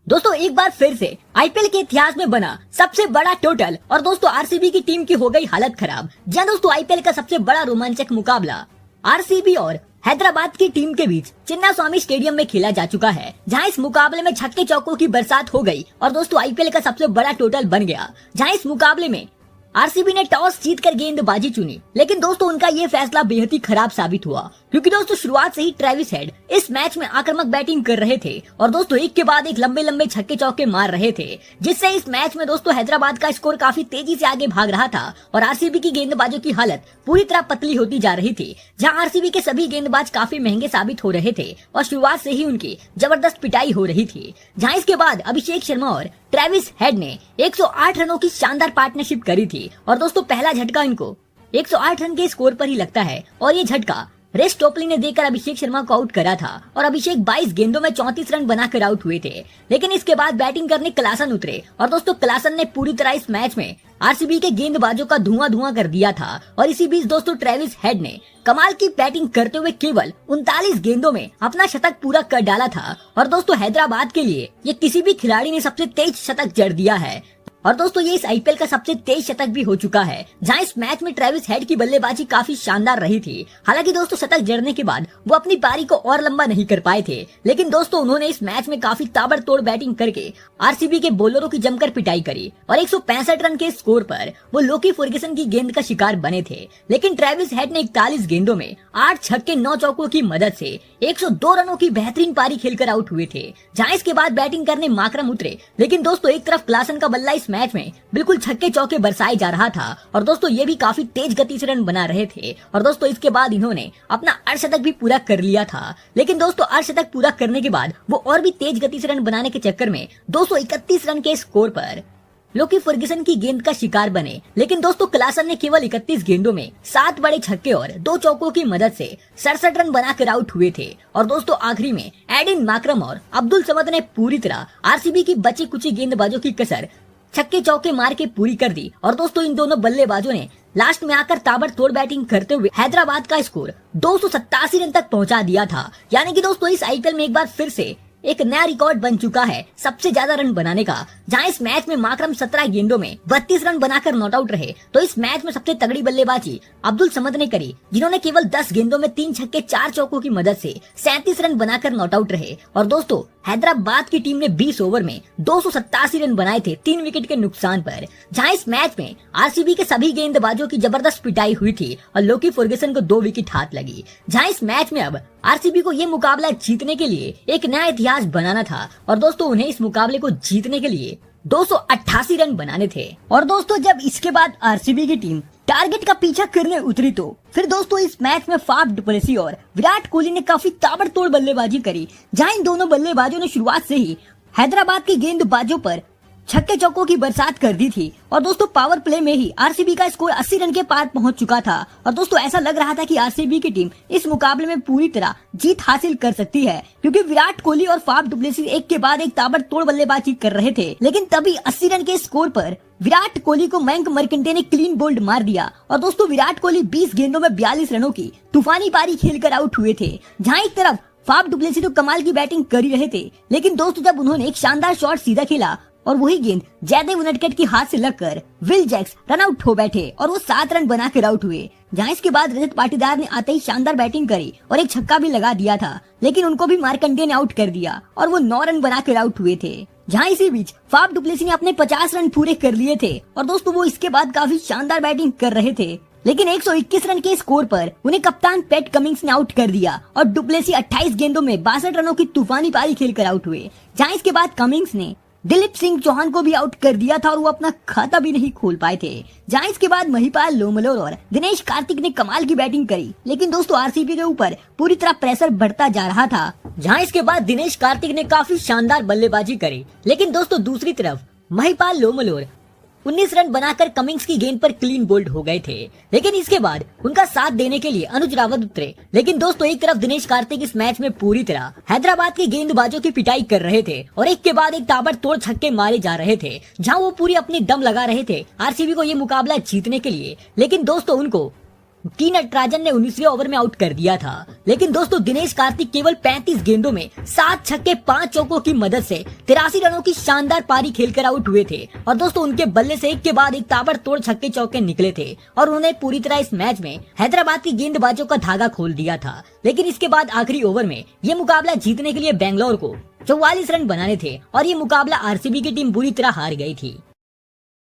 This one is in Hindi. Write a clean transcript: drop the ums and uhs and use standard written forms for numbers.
दोस्तों एक बार फिर से आईपीएल के इतिहास में बना सबसे बड़ा टोटल और दोस्तों आरसीबी की टीम की हो गई हालत खराब। जहां दोस्तों आईपीएल का सबसे बड़ा रोमांचक मुकाबला आरसीबी और हैदराबाद की टीम के बीच चिन्नास्वामी स्टेडियम में खेला जा चुका है। जहां इस मुकाबले में छक्के चौकों की बरसात हो गई और दोस्तों आईपीएल का सबसे बड़ा टोटल बन गया। जहां इस मुकाबले में आरसीबी ने टॉस जीतकर गेंदबाजी चुनी, लेकिन दोस्तों उनका ये फैसला बेहद ही खराब साबित हुआ, क्योंकि दोस्तों शुरुआत से ही ट्रेविस हेड इस मैच में आक्रामक बैटिंग कर रहे थे और दोस्तों एक के बाद एक लंबे लंबे छक्के चौके मार रहे थे, जिससे इस मैच में दोस्तों हैदराबाद का स्कोर काफी तेजी से आगे भाग रहा था और आरसीबी की गेंदबाजों की हालत पूरी तरह पतली होती जा रही थी। जहां आरसीबी के सभी गेंदबाज काफी महंगे साबित हो रहे थे और शुरुआत से ही उनकी जबरदस्त पिटाई हो रही थी। जहां इसके बाद अभिषेक शर्मा और ट्रेविस हेड ने 108 रनों की शानदार पार्टनरशिप करी थी और दोस्तों पहला झटका इनको 108 रन के स्कोर पर ही लगता है और ये झटका रेस टोपली ने देकर अभिषेक शर्मा को आउट करा था और अभिषेक 22 गेंदों में 34 रन बनाकर आउट हुए थे। लेकिन इसके बाद बैटिंग करने क्लासन उतरे और दोस्तों क्लासन ने पूरी तरह इस मैच में आरसीबी के गेंदबाजों का धुआं धुआं कर दिया था और इसी बीच दोस्तों ट्रेविस हेड ने कमाल की बैटिंग करते हुए केवल 39 गेंदों में अपना शतक पूरा कर डाला था और दोस्तों हैदराबाद के लिए ये किसी भी खिलाड़ी ने सबसे तेज शतक जड़ दिया है और दोस्तों ये इस आईपीएल का सबसे तेज शतक भी हो चुका है। जहां इस मैच में ट्रेविस हेड की बल्लेबाजी काफी शानदार रही थी। हालांकि दोस्तों शतक जड़ने के बाद वो अपनी पारी को और लंबा नहीं कर पाए थे, लेकिन दोस्तों उन्होंने इस मैच में काफी ताबड़तोड़ बैटिंग करके आरसीबी के बॉलरों की जमकर पिटाई करी और 165 रन के स्कोर पर वो लोकी फर्ग्यूसन की गेंद का शिकार बने थे। लेकिन ट्रेविस हेड ने 41 गेंदों में 8 छक्के 9 चौकों की मदद से 102 रनों की बेहतरीन पारी खेलकर आउट हुए थे। जहां इसके बाद बैटिंग करने माकरम उतरे, लेकिन दोस्तों एक तरफ क्लासन का बल्ला इस मैच में बिल्कुल छक्के चौके बरसाए जा रहा था और दोस्तों ये भी काफी तेज गति से रन बना रहे थे और दोस्तों इसके बाद इन्होंने अपना अर्धशतक भी पूरा कर लिया था। लेकिन दोस्तों अर्धशतक पूरा करने के बाद वो और भी तेज गति से रन बनाने के चक्कर में 231 रन के स्कोर पर लोकी फर्ग्यूसन की गेंद का शिकार बने। लेकिन दोस्तों क्लासन ने केवल 31 गेंदों में 7 बड़े छक्के और 2 चौकों की मदद से 67 रन बनाकर आउट हुए थे और दोस्तों आखिरी में एडिन माकरम और अब्दुल समद ने पूरी तरह आरसीबी की बची कुची गेंदबाजों की कसर छक्के चौके मार के पूरी कर दी और दोस्तों इन दोनों बल्लेबाजों ने लास्ट में आकर ताबड़तोड़ बैटिंग करते हुए हैदराबाद का स्कोर 287 रन तक पहुंचा दिया था। यानी कि दोस्तों इस आईपीएल में एक बार फिर से एक नया रिकॉर्ड बन चुका है सबसे ज्यादा रन बनाने का। जहां इस मैच में माकरम 17 गेंदों में 32 रन बनाकर नॉट आउट रहे, तो इस मैच में सबसे तगड़ी बल्लेबाजी अब्दुल समद ने करी, जिन्होंने केवल 10 गेंदों में 3 छक्के 4 चौकों की मदद से 37 रन बनाकर नॉट आउट रहे और दोस्तों हैदराबाद की टीम ने 20 ओवर में 287 रन बनाए थे 3 विकेट के नुकसान पर। जहां इस मैच में आरसीबी के सभी गेंदबाजों की जबरदस्त पिटाई हुई थी और लोकी फर्ग्यूसन को 2 विकेट हाथ लगी। जहां इस मैच में अब आरसीबी को ये मुकाबला जीतने के लिए एक नया इतिहास बनाना था और दोस्तों उन्हें इस मुकाबले को जीतने के लिए 288 रन बनाने थे। और दोस्तों जब इसके बाद आरसीबी की टीम टारगेट का पीछा करने उतरी तो फिर दोस्तों इस मैच में फाफ डुप्लेसी और विराट कोहली ने काफी ताबड़तोड़ बल्लेबाजी करी। जहां इन दोनों बल्लेबाजों ने शुरुआत से ही हैदराबाद की गेंदबाजों पर छक्के चौकों की बरसात कर दी थी और दोस्तों पावर प्ले में ही आरसीबी का स्कोर 80 रन के पार पहुंच चुका था और दोस्तों ऐसा लग रहा था कि आरसीबी की टीम इस मुकाबले में पूरी तरह जीत हासिल कर सकती है, क्योंकि विराट कोहली और फाफ डुप्लेसी एक के बाद एक ताबड़तोड़ बल्लेबाजी कर रहे थे। लेकिन तभी 80 रन के स्कोर पर विराट कोहली को मयंक मर्कंडे ने क्लीन बोल्ड मार दिया और दोस्तों विराट कोहली 20 गेंदों में 42 रनों की तूफानी पारी खेलकर आउट हुए थे। जहां एक तरफ फाफ डुप्लेसी तो कमाल की बैटिंग कर ही रहे थे, लेकिन दोस्तों जब उन्होंने एक शानदार शॉट सीधा खेला और वही गेंद जयदेव उनडकट के हाथ से लगकर विल जैक्स रन आउट हो बैठे और वो 7 रन बनाकर आउट हुए। जहां इसके बाद रजत पाटीदार ने आते ही शानदार बैटिंग करी और एक छक्का भी लगा दिया था, लेकिन उनको भी मार्कंडे ने आउट कर दिया और वो 9 रन बनाकर आउट हुए थे। जहां इसी बीच फाफ डुप्लेसी ने अपने 50 रन पूरे कर लिए थे और दोस्तों वो इसके बाद काफी शानदार बैटिंग कर रहे थे, लेकिन 121 रन के स्कोर पर उन्हें कप्तान पैट कमिंग्स ने आउट कर दिया और डुप्लेसी 28 गेंदों में 62 रनों की तूफानी पारी खेलकर आउट हुए। जहां इसके बाद कमिंग्स ने दिलीप सिंह चौहान को भी आउट कर दिया था और वो अपना खाता भी नहीं खोल पाए थे। जहां इसके बाद महिपाल लोमलोर और दिनेश कार्तिक ने कमाल की बैटिंग करी, लेकिन दोस्तों आरसीबी के ऊपर पूरी तरह प्रेशर बढ़ता जा रहा था। जहां इसके बाद दिनेश कार्तिक ने काफी शानदार बल्लेबाजी करी, लेकिन दोस्तों दूसरी तरफ महिपाल लोमलोर 19 रन बनाकर कमिंग्स की गेंद पर क्लीन बोल्ड हो गए थे। लेकिन इसके बाद उनका साथ देने के लिए अनुज रावत उतरे, लेकिन दोस्तों एक तरफ दिनेश कार्तिक इस मैच में पूरी तरह हैदराबाद के गेंदबाजों की पिटाई कर रहे थे और एक के बाद एक ताबड़तोड़ छक्के मारे जा रहे थे, जहां वो पूरी अपनी दम लगा रहे थे आरसीबी को ये मुकाबला जीतने के लिए। लेकिन दोस्तों उनको टी नटराजन ने 19वें ओवर में आउट कर दिया था। लेकिन दोस्तों दिनेश कार्तिक केवल 35 गेंदों में 7 छक्के 5 चौकों की मदद से 83 रनों की शानदार पारी खेलकर आउट हुए थे। और दोस्तों उनके बल्ले से एक के बाद एक ताबड़तोड़ छक्के चौके निकले थे और उन्होंने पूरी तरह इस मैच में हैदराबाद की गेंदबाजों का धागा खोल दिया था। लेकिन इसके बाद आखिरी ओवर में ये मुकाबला जीतने के लिए बेंगलोर को 44 रन बनाने थे और ये मुकाबला आरसीबी की टीम बुरी तरह हार गई थी।